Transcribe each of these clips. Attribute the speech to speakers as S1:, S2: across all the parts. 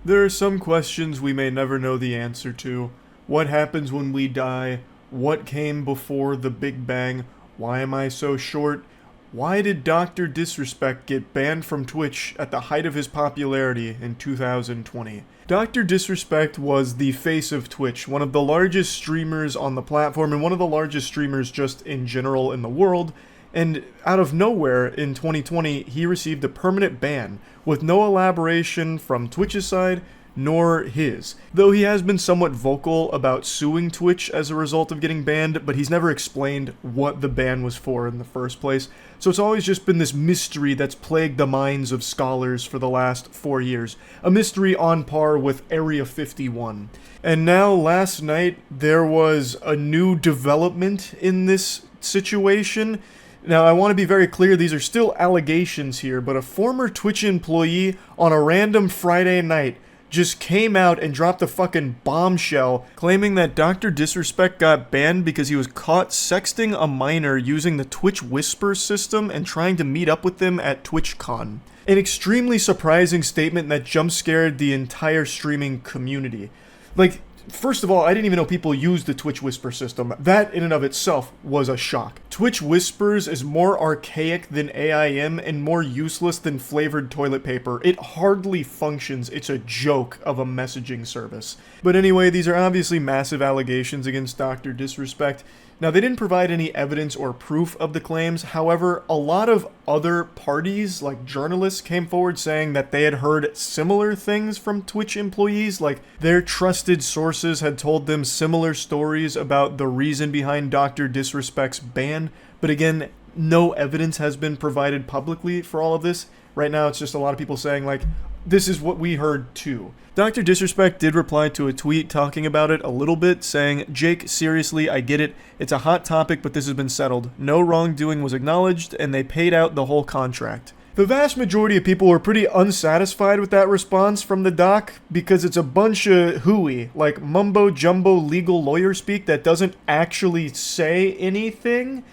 S1: There are some questions we may never know the answer to. What happens when we die? What came before the Big Bang? Why am I so short? Why did Dr. Disrespect get banned from Twitch at the height of his popularity in 2020? Dr. Disrespect was the face of Twitch, one of the largest streamers on the platform and one of the largest streamers just in general in the world. And out of nowhere, in 2020, he received a permanent ban, with no elaboration from Twitch's side, nor his. Though he has been somewhat vocal about suing Twitch as a result of getting banned, but he's never explained what the ban was for in the first place. So it's always just been this mystery that's plagued the minds of scholars for the last 4 years. A mystery on par with Area 51. And now, last night, there was a new development in this situation. Now, I want to be very clear, these are still allegations here, but a former Twitch employee on a random Friday night just came out and dropped a fucking bombshell, claiming that Dr. Disrespect got banned because he was caught sexting a minor using the Twitch Whisper system and trying to meet up with them at TwitchCon. An extremely surprising statement that jump-scared the entire streaming community. Like, first of all, I didn't even know people used the Twitch Whisper system. That, in and of itself, was a shock. Twitch Whispers is more archaic than AIM and more useless than flavored toilet paper. It hardly functions. It's a joke of a messaging service. But anyway, these are obviously massive allegations against Dr. Disrespect. Now, they didn't provide any evidence or proof of the claims. However, a lot of other parties, like journalists, came forward saying that they had heard similar things from Twitch employees, like their trusted sources had told them similar stories about the reason behind Dr. Disrespect's ban. But again, no evidence has been provided publicly for all of this. Right now, it's just a lot of people saying, like, this is what we heard too. Dr. Disrespect did reply to a tweet talking about it a little bit, saying, "Jake, seriously, I get it. It's a hot topic, but this has been settled. No wrongdoing was acknowledged, and they paid out the whole contract." The vast majority of people were pretty unsatisfied with that response from the doc because it's a bunch of hooey, like mumbo-jumbo legal lawyer speak that doesn't actually say anything.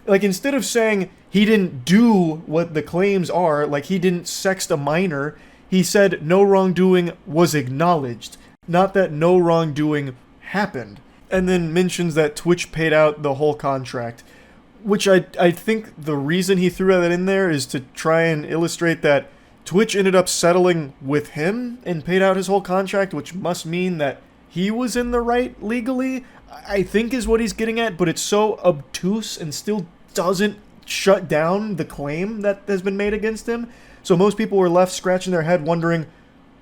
S1: Like, instead of saying he didn't do what the claims are, like he didn't sext a minor, he said no wrongdoing was acknowledged, not that no wrongdoing happened. And then mentions that Twitch paid out the whole contract. Which I think the reason he threw that in there is to try and illustrate that Twitch ended up settling with him and paid out his whole contract, which must mean that he was in the right legally, I think is what he's getting at, but it's so obtuse and still doesn't shut down the claim that has been made against him. So most people were left scratching their head wondering,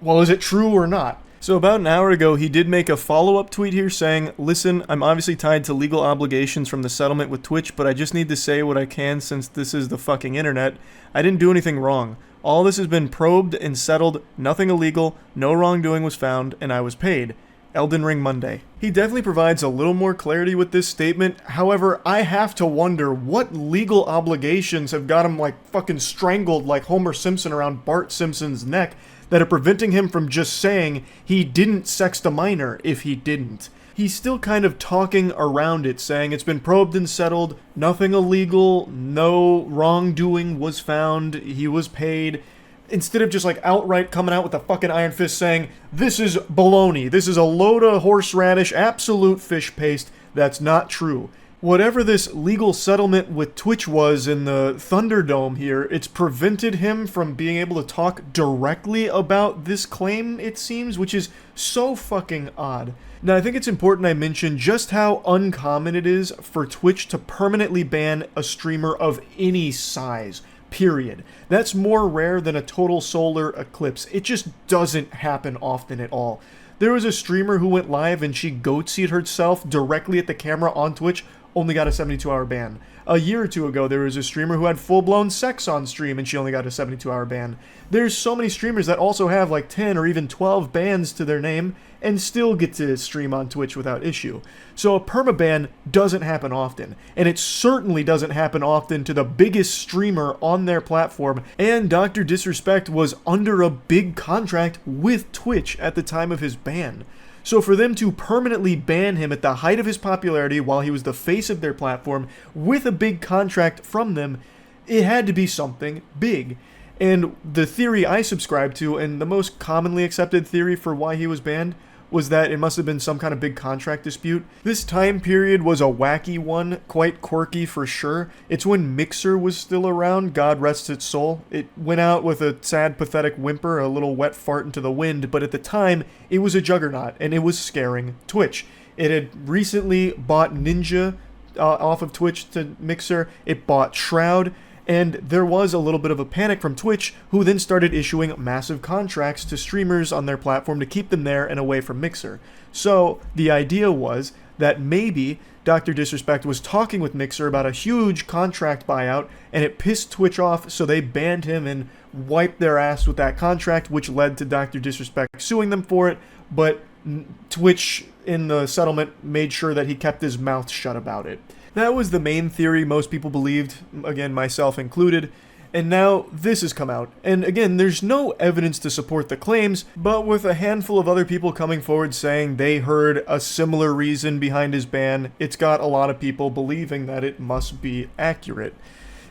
S1: well, is it true or not? So about an hour ago, he did make a follow-up tweet here saying, "Listen, I'm obviously tied to legal obligations from the settlement with Twitch, but I just need to say what I can since this is the fucking internet. I didn't do anything wrong. All this has been probed and settled, nothing illegal, no wrongdoing was found, and I was paid. Elden Ring Monday." He definitely provides a little more clarity with this statement. However, I have to wonder what legal obligations have got him like fucking strangled like Homer Simpson around Bart Simpson's neck that are preventing him from just saying he didn't sext a minor if he didn't. He's still kind of talking around it, saying it's been probed and settled, nothing illegal, no wrongdoing was found, he was paid. Instead of just like outright coming out with a fucking iron fist saying, this is baloney, this is a load of horseradish, absolute fish paste, that's not true. Whatever this legal settlement with Twitch was in the Thunderdome here, it's prevented him from being able to talk directly about this claim, it seems, which is so fucking odd. Now, I think it's important I mention just how uncommon it is for Twitch to permanently ban a streamer of any size. Period. That's more rare than a total solar eclipse. It just doesn't happen often at all. There was a streamer who went live and she goatsied herself directly at the camera on Twitch, only got a 72-hour ban. A year or two ago, there was a streamer who had full-blown sex on stream and she only got a 72-hour ban. There's so many streamers that also have like 10 or even 12 bans to their name and still get to stream on Twitch without issue. So a permaban doesn't happen often, and it certainly doesn't happen often to the biggest streamer on their platform, and Dr. Disrespect was under a big contract with Twitch at the time of his ban. So for them to permanently ban him at the height of his popularity while he was the face of their platform with a big contract from them, it had to be something big. And the theory I subscribe to, and the most commonly accepted theory for why he was banned, was that it must have been some kind of big contract dispute. This time period was a wacky one, quite quirky for sure. It's when Mixer was still around, God rest its soul. It went out with a sad, pathetic whimper, a little wet fart into the wind, but at the time, it was a juggernaut, and it was scaring Twitch. It had recently bought Ninja off of Twitch to Mixer. It bought Shroud. And there was a little bit of a panic from Twitch, who then started issuing massive contracts to streamers on their platform to keep them there and away from Mixer. So the idea was that maybe Dr. Disrespect was talking with Mixer about a huge contract buyout, and it pissed Twitch off, so they banned him and wiped their ass with that contract, which led to Dr. Disrespect suing them for it, but Twitch, in the settlement, made sure that he kept his mouth shut about it. That was the main theory most people believed, again, myself included, and now this has come out. And again, there's no evidence to support the claims, but with a handful of other people coming forward saying they heard a similar reason behind his ban, it's got a lot of people believing that it must be accurate.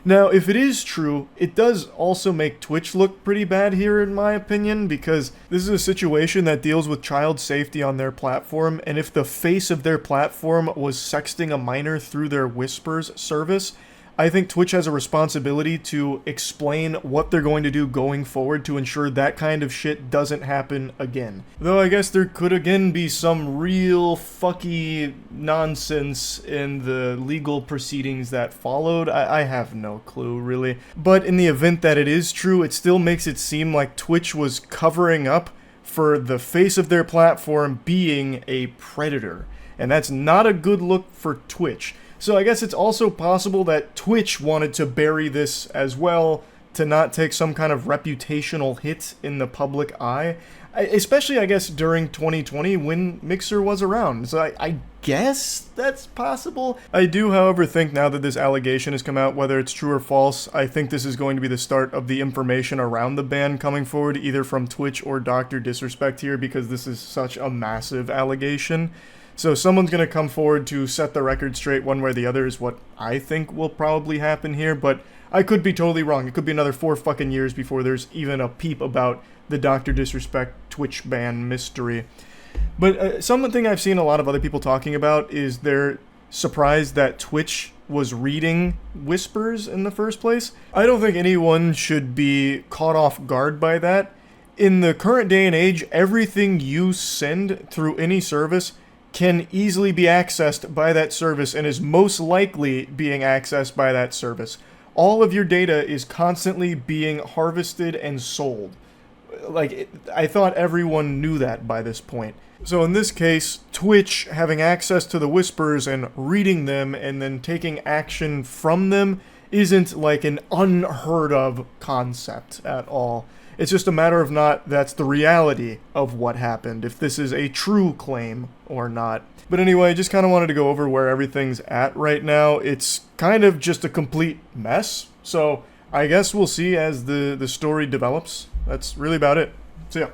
S1: Now, if it is true, it does also make Twitch look pretty bad here, in my opinion, because this is a situation that deals with child safety on their platform, and if the face of their platform was sexting a minor through their Whispers service, I think Twitch has a responsibility to explain what they're going to do going forward to ensure that kind of shit doesn't happen again. Though I guess there could again be some real fucky nonsense in the legal proceedings that followed. I have no clue, really. But in the event that it is true, it still makes it seem like Twitch was covering up for the face of their platform being a predator. And that's not a good look for Twitch. So I guess it's also possible that Twitch wanted to bury this as well, to not take some kind of reputational hit in the public eye. Especially, I guess, during 2020 when Mixer was around. So I guess that's possible. I do, however, think now that this allegation has come out, whether it's true or false, I think this is going to be the start of the information around the ban coming forward, either from Twitch or Dr. Disrespect here, because this is such a massive allegation. So someone's going to come forward to set the record straight one way or the other is what I think will probably happen here, but I could be totally wrong. It could be another 4 fucking years before there's even a peep about the Dr. Disrespect Twitch ban mystery. But something I've seen a lot of other people talking about is they're surprised that Twitch was reading Whispers in the first place. I don't think anyone should be caught off guard by that. In the current day and age, everything you send through any service can easily be accessed by that service and is most likely being accessed by that service. All of your data is constantly being harvested and sold. I thought everyone knew that by this point. So in this case, Twitch having access to the Whispers and reading them and then taking action from them isn't like an unheard of concept at all. It's just a matter of not that's the reality of what happened, if this is a true claim or not. But anyway, just kind of wanted to go over where everything's at right now. It's kind of just a complete mess, so I guess we'll see as the story develops. That's really about it. See ya.